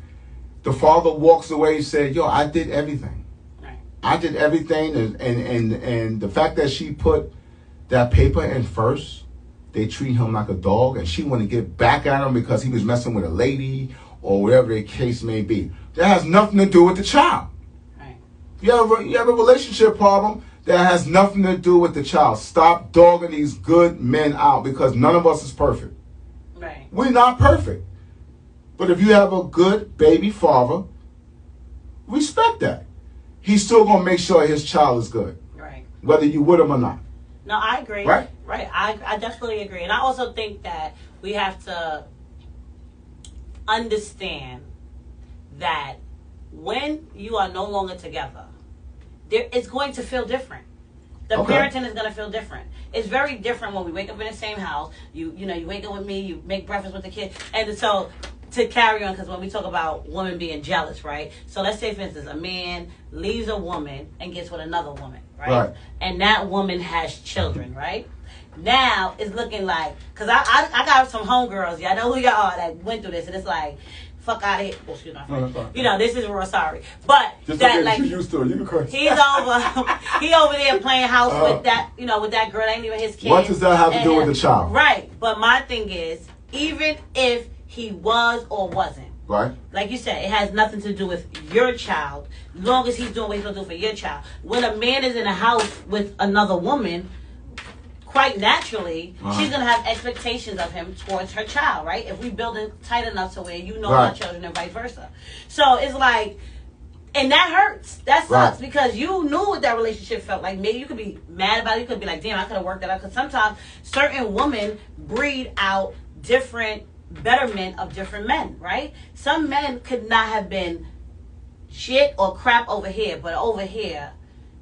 the father walks away and said, yo, I did everything. Right. I did everything. And the fact that she put that paper in first, they treat him like a dog, and she want to get back at him because he was messing with a lady or whatever the case may be. That has nothing to do with the child. Right. You have a relationship problem that has nothing to do with the child. Stop dogging these good men out because none of us is perfect. Right. We're not perfect. But if you have a good baby father, respect that. He's still going to make sure his child is good, Right. whether you with him or not. No, I agree. Right? Right. I definitely agree. And I also think that we have to understand that when you are no longer together, it's going to feel different. The Okay. parenting is going to feel different. It's very different when we wake up in the same house. You wake up with me, you make breakfast with the kid. And so to carry on, because when we talk about women being jealous, right? So let's say, for instance, a man leaves a woman and gets with another woman, right? And that woman has children, right? Now it's looking like, because I got some homegirls, y'all know who y'all are that went through this, and it's like, fuck out of here. Oh, excuse my French. No, you know, this is real sorry. But just that, okay, like, you used to it. You can curse. he over there playing house with that, with that girl. That ain't even his kid. What does that have to do with the child? Right. But my thing is, even if he was or wasn't, Right. like you said, it has nothing to do with your child, as long as he's doing what he's going to do for your child. When a man is in a house with another woman, quite naturally, she's going to have expectations of him towards her child, right? If we build it tight enough to where you know our children and vice versa. So it's like, and that hurts. That sucks because you knew what that relationship felt like. Maybe you could be mad about it. You could be like, damn, I could have worked that out. Because sometimes certain women breed out different betterment of different men, right? Some men could not have been shit or crap over here, but over here,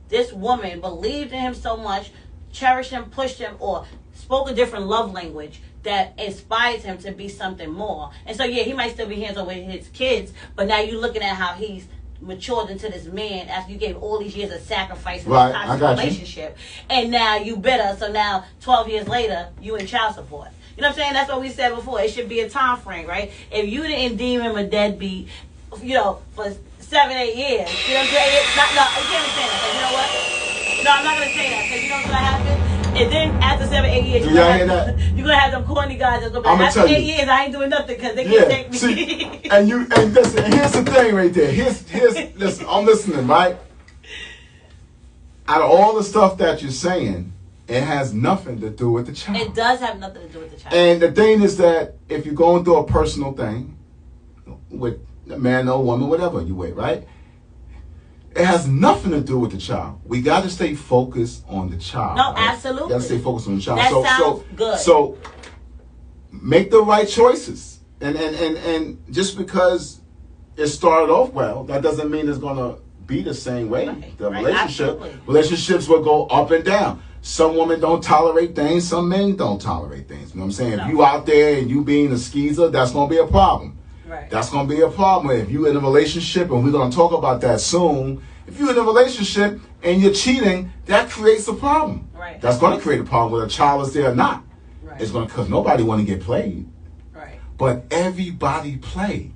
this woman believed in him so much, cherished him, pushed him, or spoke a different love language that inspires him to be something more. And so, yeah, he might still be hands-on with his kids, but now you're looking at how he's matured into this man after you gave all these years of sacrifice in this constant relationship. And now you bitter, so now 12 years later, you in child support. You know what I'm saying? That's what we said before. It should be a time frame, right? If you didn't deem him a deadbeat, for 7-8 years, you know what I'm saying? No, you can't say that, 'cause you know what? No, I'm not going to say that, because you know what's going to happen? And then after 7-8 years, you're going to have them corny guys that's going to be like, after 8 years, I ain't doing nothing because they can't take me. See, and listen, here's the thing right there. Listen, I'm listening, right? Out of all the stuff that you're saying, it has nothing to do with the child. It does have nothing to do with the child. And the thing is that if you're going through a personal thing with a man or woman, whatever you with, right? It has nothing to do with the child. We got to stay focused on the child. No, right? absolutely. Got to stay focused on the child. That sounds good. So make the right choices. And just because it started off well, that doesn't mean it's going to be the same way. Right, The absolutely. relationships will go up and down. Some women don't tolerate things. Some men don't tolerate things. You know what I'm saying? No. If you out there and you being a skeezer, that's going to be a problem. Right. That's going to be a problem. If you're in a relationship, and we're going to talk about that soon, if you're in a relationship and you're cheating, that creates a problem. Right. That's going to create a problem whether a child is there or not. Right. It's going to, because nobody want to get played. Right. But everybody play.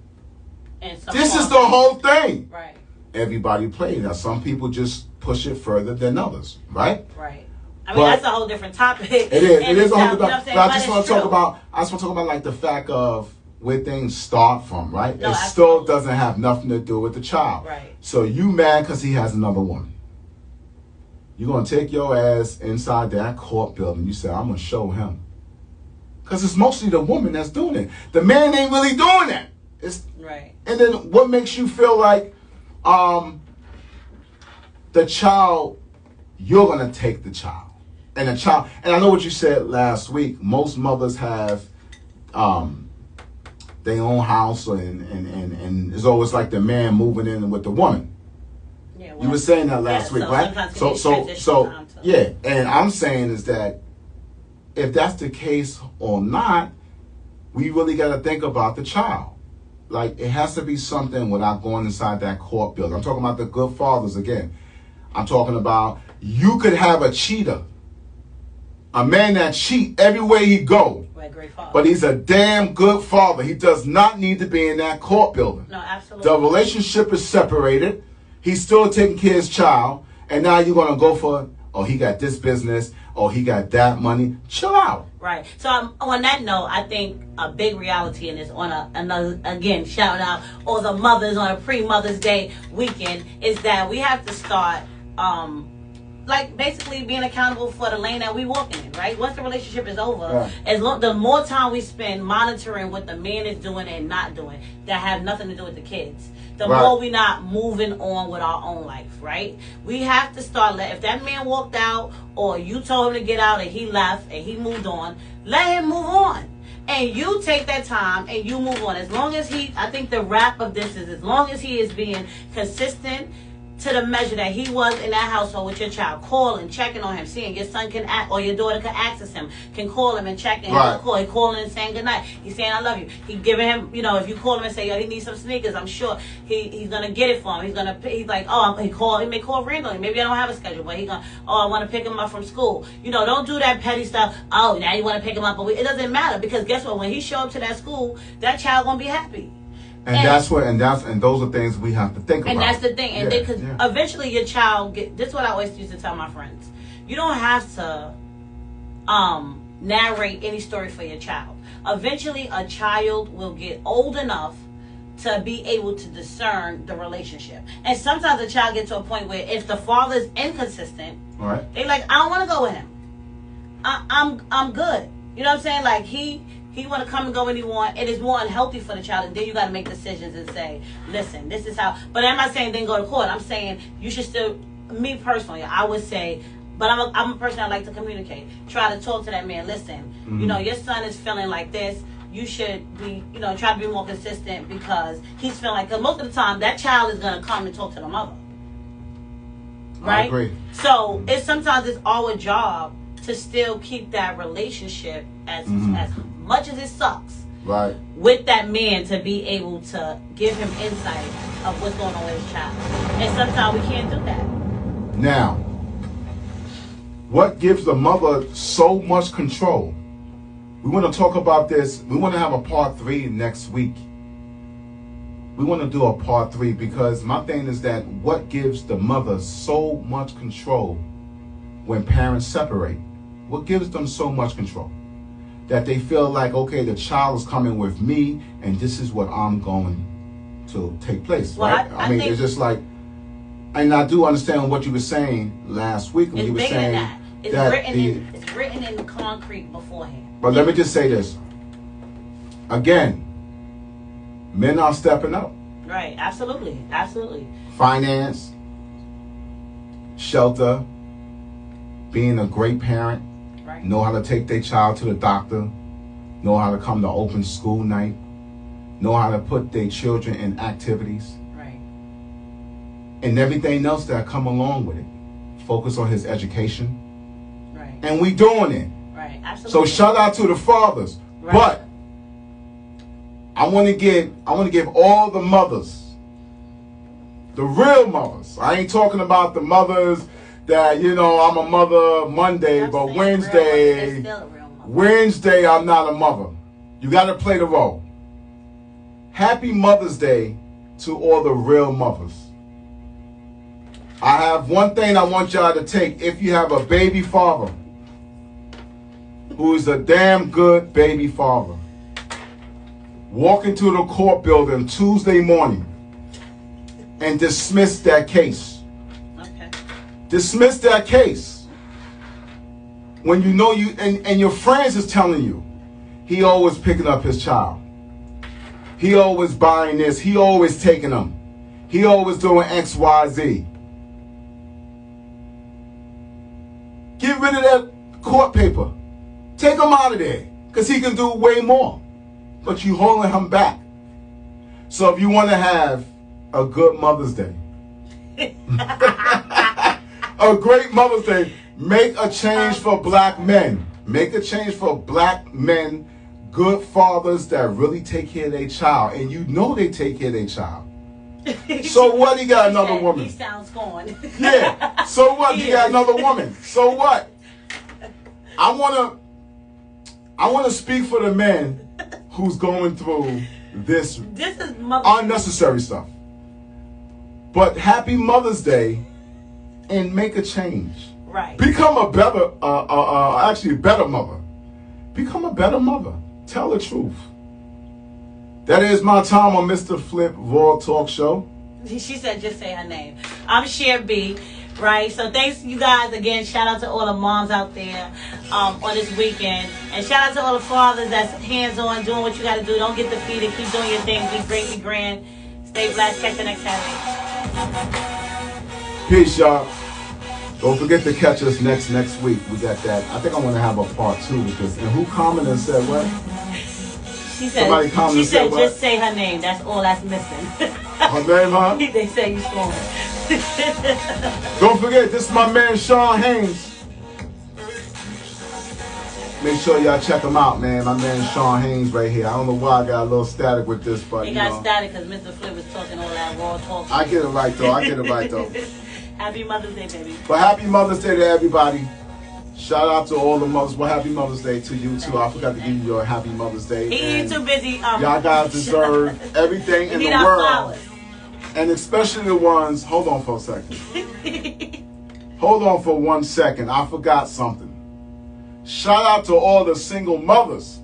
And This is the whole thing. Right. Everybody play. Now, some people just push it further than others, right? Right. I mean, that's a whole different topic. It is. It is a whole different topic. But I just want to talk about like the fact of where things start from, right? No, it still doesn't have nothing to do with the child. Right. So you mad because he has another woman. You're going to take your ass inside that court building. You say, I'm going to show him. Because it's mostly the woman that's doing it. The man ain't really doing that. Right. And then what makes you feel like the child, you're going to take the child. And the child, and I know what you said last week, most mothers have their own house, and it's always like the man moving in with the woman. Yeah, You were saying that last week, so right? sometimes it So, needs so, transition so, time to- yeah. And I'm saying is that if that's the case or not, we really got to think about the child. Like, it has to be something without going inside that court building. I'm talking about the good fathers again. I'm talking about you could have a cheater, a man that cheat everywhere he go, Right, great father. but he's a damn good father. He does not need to be in that court building. No, absolutely. The relationship is separated. He's still taking care of his child, and now you're gonna go for, oh, he got this business, oh, he got that money. Chill out. Right. So on that note, I think a big reality in this, on another, again, shouting out all the mothers on a pre-Mother's Day weekend, is that we have to start, like, basically being accountable for the lane that we walking in, right? Once the relationship is over, Right. the more time we spend monitoring what the man is doing and not doing, that have nothing to do with the kids, the Right. more we not moving on with our own life, right? We have to start, if that man walked out or you told him to get out and he left and he moved on, let him move on. And you take that time and you move on. As long as I think the wrap of this is, as long as he is being consistent to the measure that he was in that household with your child, calling, checking on him, seeing your son can act, or your daughter can access him, can call him and check in. Right. He calling and saying goodnight. He's saying I love you. He giving him, if you call him and say, yo, he needs some sneakers, I'm sure he's gonna get it for him. He's like, oh, he may call randomly. Maybe I don't have a schedule, but I want to pick him up from school. Don't do that petty stuff. Oh, now you want to pick him up, but it doesn't matter, because guess what? When he show up to that school, that child gonna be happy. And those are things we have to think about. And that's the thing. And because yeah. eventually your child this is what I always used to tell my friends. You don't have to narrate any story for your child. Eventually a child will get old enough to be able to discern the relationship. And sometimes a child gets to a point where if the father's inconsistent, Right. they like, I don't want to go with him. I'm good. You know what I'm saying? Like he want to come and go when he want. It is more unhealthy for the child, and then you got to make decisions and say, listen, this is how. But I'm not saying then go to court. I'm saying you should still. Me personally, I would say, but I'm a person that like to communicate. Try to talk to that man. Listen, your son is feeling like this. You should be, try to be more consistent, because he's feeling like. Because most of the time, that child is gonna come and talk to the mother. Right. I agree. So sometimes it's our job to still keep that relationship as much as it sucks, Right. with that man, to be able to give him insight of what's going on with his child. And sometimes we can't do that. Now, what gives the mother so much control? We want to talk about this. We want to have a part 3 next week. We want to do a part 3 because my thing is that what gives the mother so much control when parents separate? What gives them so much control? That they feel like, okay, the child is coming with me and this is what I'm going to take place, Well, right? I mean, think it's just like, and I do understand what you were saying last week when It's you were bigger saying than that. It's that written in concrete beforehand. But let me just say this. Again, men are stepping up. Right. Absolutely. Absolutely. Finance, shelter, being a great parent, Right. know how to take their child to the doctor, know how to come to open school night, know how to put their children in activities, Right. and everything else that come along with it. Focus on his education. Right. And we doing it. Right. So Absolutely. shout out to the fathers. Right. But I want to give all the mothers, the real mothers. I ain't talking about the mothers that, I'm a mother Monday, I'm but saying Wednesday, real mother, they're still a real mother. Wednesday I'm not a mother. You got to play the role. Happy Mother's Day to all the real mothers. I have one thing I want y'all to take. If you have a baby father who is a damn good baby father, walk into the court building Tuesday morning and dismiss that case. Okay. Dismiss that case. When you know and your friends is telling you, he always picking up his child. He always buying this. He always taking them. He always doing X, Y, Z. Get rid of that court paper. Take him out of there, because he can do way more. But you holding him back. So if you want to have a good Mother's Day, A great Mother's Day. Make a change for black men. Make a change for black men. Good fathers that really take care of their child. And you know they take care of their child. So what? He got another woman. He sounds gone. Yeah. So what? He got another woman. So what? I wanna speak for the men who's going through this This is unnecessary stuff. But happy Mother's Day and make a change. Right. Become a better, actually a better mother. Become a better mother. Tell the truth. That is my time on Mr. Flip Raw Talk Show. She said, just say her name. I'm Cher B, right? So thanks you guys again. Shout out to all the moms out there on this weekend. And shout out to all the fathers that's hands-on, doing what you got to do. Don't get defeated. Keep doing your thing. Be great, be grand. Stay blessed. Catch you next Saturday. Peace, y'all. Don't forget to catch us next week. We got that. I think I want to have a part 2 because, and who commented and said what? She said, Somebody commented she said what? just say her name. That's all that's missing. Her name, huh? They say you strong. Don't forget, this is my man Sean Haynes. Make sure y'all check him out, man. My man Sean Haynes right here. I don't know why I got a little static with this, but It you got know. static because Mr. Flip was talking all that raw talk. I get it right though. I get it right though. Happy Mother's Day, baby. But happy Mother's Day to everybody. Shout out to all the mothers. Well, happy Mother's Day to you too. I forgot to give you your happy Mother's Day. He ain't too busy. Y'all guys deserve everything in the need our world. flowers. And especially the ones, hold on for a second. Hold on for 1 second. I forgot something. Shout out to all the single mothers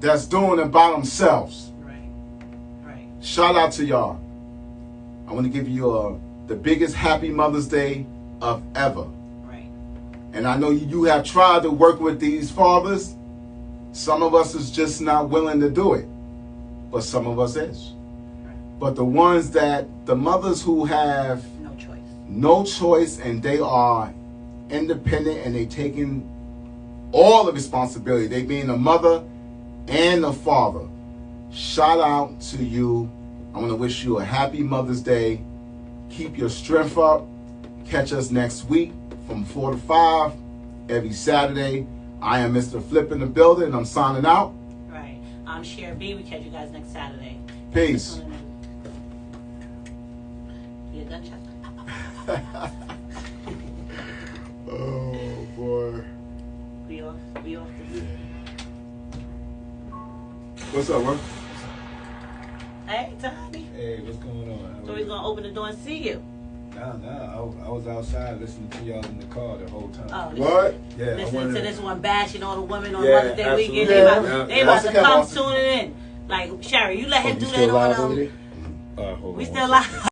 that's doing it by themselves. Right. Right. Shout out to y'all. I want to give you the biggest happy Mother's Day of ever. Right. And I know you have tried to work with these fathers. Some of us is just not willing to do it. But some of us is. But the ones the mothers who have no choice and they are independent and they taking all the responsibility. They being a mother and a father. Shout out to you. I want to wish you a happy Mother's Day. Keep your strength up. Catch us next week from 4 to 5 every Saturday. I am Mr. Flip in the building. I'm signing out. Right. I'm Cher B. We catch you guys next Saturday. Peace. Be a gunshot. Oh boy. We off the roof. What's up, man? Hey, Tony. Hey, what's going on? So he's gonna open the door and see you. No, I was outside listening to y'all in the car the whole time. Oh, What? Yeah, listening to this one bashing all the women on Yeah, Mother's Day weekend. They absolutely. about, Yeah. they about to come Watch the tuning in. Like, Sherry, you let him You do still that live on with it? Hold We on still one second. live.